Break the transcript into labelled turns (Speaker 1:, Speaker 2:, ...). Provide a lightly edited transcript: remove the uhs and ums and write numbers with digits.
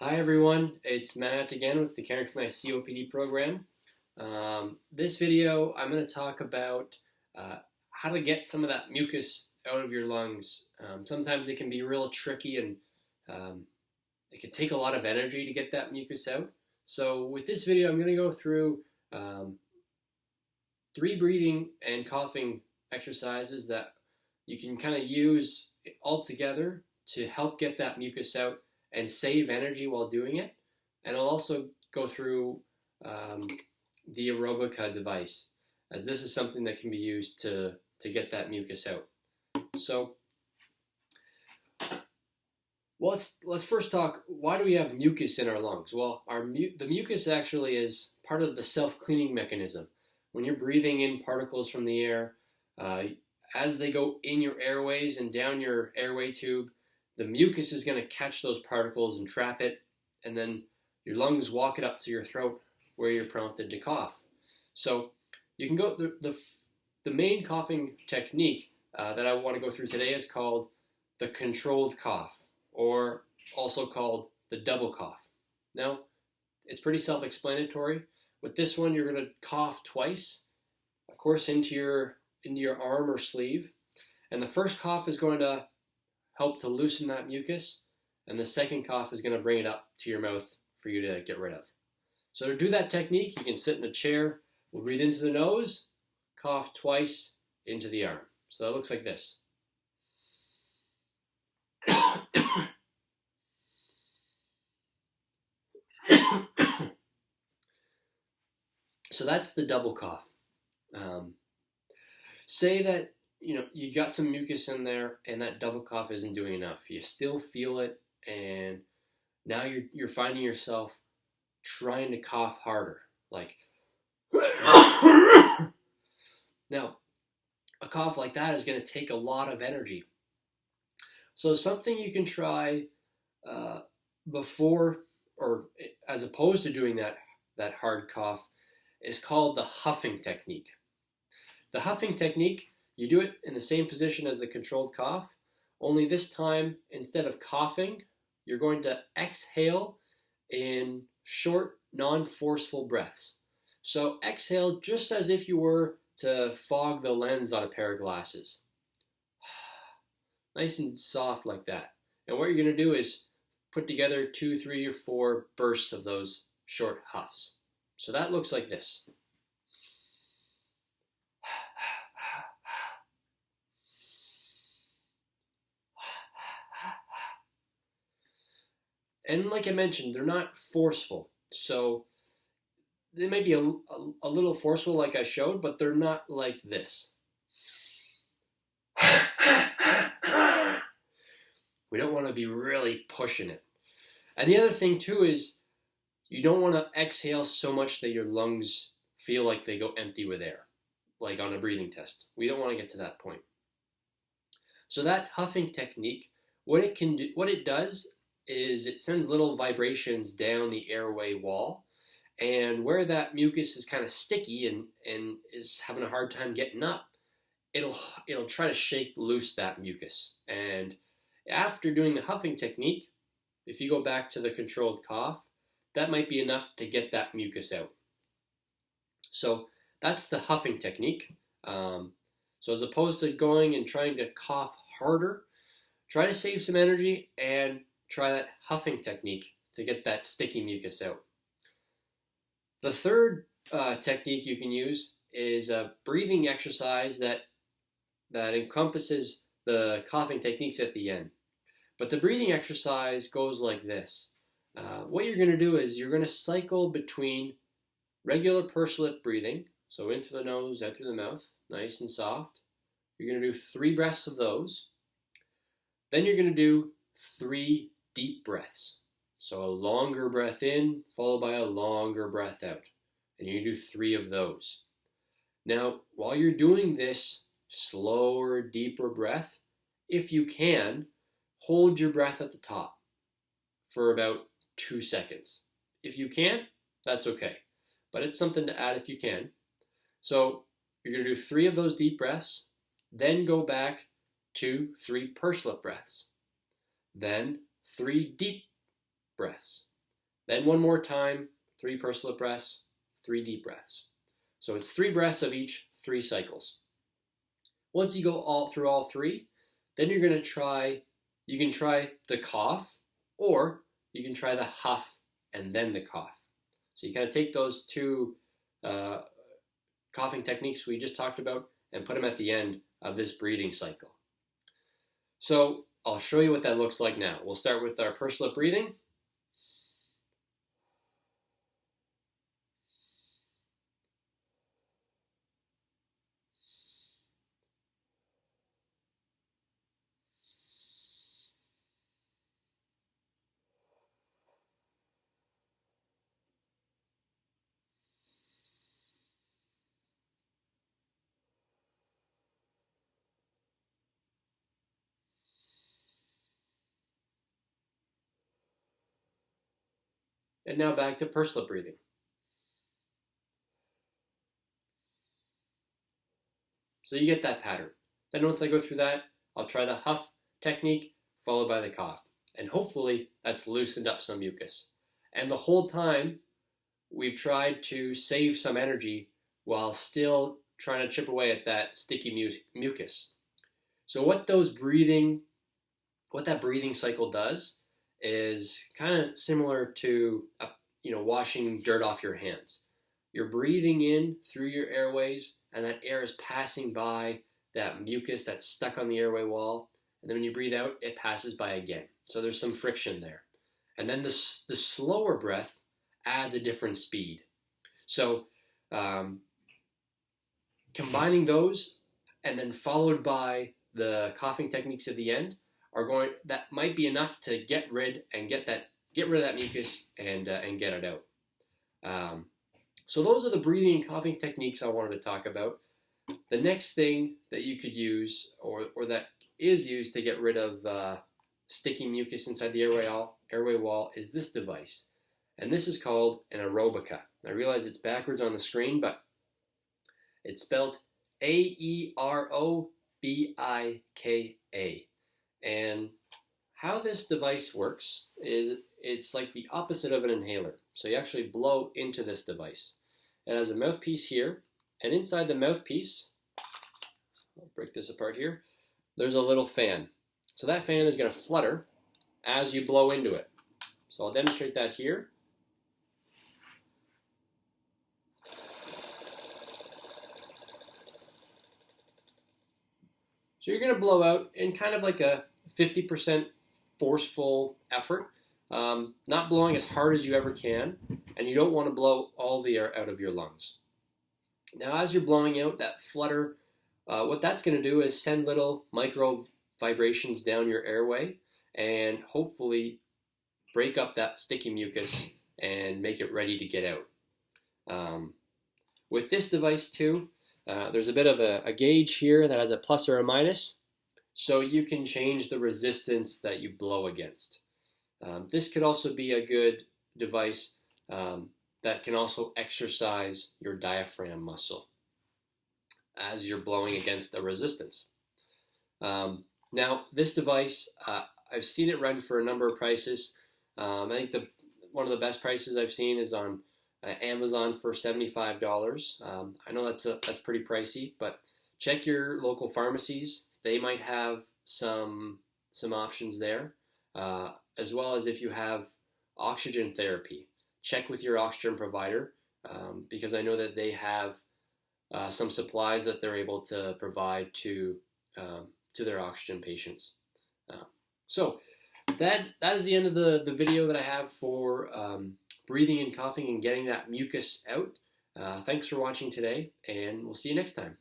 Speaker 1: Hi everyone, it's Matt again with the Caring for My COPD program. This video I'm going to talk about how to get some of that mucus out of your lungs. Sometimes it can be real tricky and it can take a lot of energy to get that mucus out. So with this video I'm going to go through 3 breathing and coughing exercises that you can kind of use all together to help get that mucus out and save energy while doing it. And I'll also go through the aerobica device, as this is something that can be used to get that mucus out. So let's first talk, why do we have mucus in our lungs? Well, the mucus actually is part of the self-cleaning mechanism. When you're breathing in particles from the air, as they go in your airways and down your airway tube, the mucus is going to catch those particles and trap it, and then your lungs walk it up to your throat where you're prompted to cough. So you can go, the main coughing technique that I want to go through today is called the controlled cough, or also called the double cough. Now, it's pretty self-explanatory. With this one, you're going to cough twice, of course, into your arm or sleeve, and the first cough is going to help to loosen that mucus, and the second cough is going to bring it up to your mouth for you to get rid of. So to do that technique, you can sit in a chair, we'll breathe into the nose, cough twice into the arm. So that looks like this. So that's the double cough. Say that you got some mucus in there and that double cough isn't doing enough. You still feel it, and now you're finding yourself trying to cough harder. Like, now, a cough like that is going to take a lot of energy. So something you can try before, or as opposed to doing that hard cough, is called the huffing technique. The huffing technique, you do it in the same position as the controlled cough, only this time, instead of coughing, you're going to exhale in short, non-forceful breaths. So exhale just as if you were to fog the lens on a pair of glasses. Nice and soft like that. And what you're going to do is put together 2, 3, or 4 bursts of those short huffs. So that looks like this. And like I mentioned, they're not forceful. So they may be a little forceful like I showed, but they're not like this. We don't want to be really pushing it. And the other thing too is you don't want to exhale so much that your lungs feel like they go empty with air, like on a breathing test. We don't want to get to that point. So that huffing technique, what it does is it sends little vibrations down the airway wall, and where that mucus is kind of sticky and is having a hard time getting up, it'll try to shake loose that mucus. And after doing the huffing technique, if you go back to the controlled cough, that might be enough to get that mucus out. So that's the huffing technique. So as opposed to going and trying to cough harder, try to save some energy and try that huffing technique to get that sticky mucus out. The third technique you can use is a breathing exercise that encompasses the coughing techniques at the end. But the breathing exercise goes like this. What you're going to do is you're going to cycle between regular pursed lip breathing, so in through the nose, out through the mouth, nice and soft. You're going to do 3 breaths of those. Then you're going to do 3 deep breaths. So a longer breath in, followed by a longer breath out. And you do 3 of those. Now, while you're doing this slower, deeper breath, if you can, hold your breath at the top for about 2 seconds. If you can't, that's okay. But it's something to add if you can. So you're going to do 3 of those deep breaths, then go back to 3 pursed lip breaths. Then 3 deep breaths. Then one more time, 3 pursed lip breaths, 3 deep breaths. So it's 3 breaths of each, 3 cycles. Once you go through all 3, then you're going to try, you can try the cough, or you can try the huff and then the cough. So you kind of take those 2 coughing techniques we just talked about and put them at the end of this breathing cycle. So I'll show you what that looks like now. We'll start with our pursed lip breathing. And now back to pursed lip breathing. So you get that pattern. Then once I go through that, I'll try the huff technique followed by the cough. And hopefully that's loosened up some mucus. And the whole time we've tried to save some energy while still trying to chip away at that sticky mucus. So what that breathing cycle does is kind of similar to washing dirt off your hands. You're breathing in through your airways, and that air is passing by that mucus that's stuck on the airway wall, and then when you breathe out, it passes by again. So there's some friction there. And then the slower breath adds a different speed. So combining those and then followed by the coughing techniques at the end that might be enough to get rid of that mucus and get it out. So those are the breathing and coughing techniques I wanted to talk about. The next thing that you could use, or that is used to get rid of sticky mucus inside the airway wall, is this device. And this is called an aerobica. I realize it's backwards on the screen, but it's spelled AEROBIKA. And how this device works is it's like the opposite of an inhaler. So you actually blow into this device. It has a mouthpiece here, and inside the mouthpiece, I'll break this apart here, there's a little fan. So that fan is going to flutter as you blow into it. So I'll demonstrate that here. So you're going to blow out in kind of like a 50% forceful effort, not blowing as hard as you ever can, and you don't want to blow all the air out of your lungs. Now as you're blowing out that flutter, what that's going to do is send little micro vibrations down your airway and hopefully break up that sticky mucus and make it ready to get out. With this device too, there's a bit of a gauge here that has a plus or a minus, so you can change the resistance that you blow against. This could also be a good device that can also exercise your diaphragm muscle as you're blowing against a resistance. Now, this device, I've seen it run for a number of prices. I think one of the best prices I've seen is on Amazon for $75. I know that's pretty pricey, but check your local pharmacies. They might have some options there, as well as if you have oxygen therapy. Check with your oxygen provider, because I know that they have some supplies that they're able to provide to their oxygen patients. So that is the end of the video that I have for breathing and coughing and getting that mucus out. Thanks for watching today, and we'll see you next time.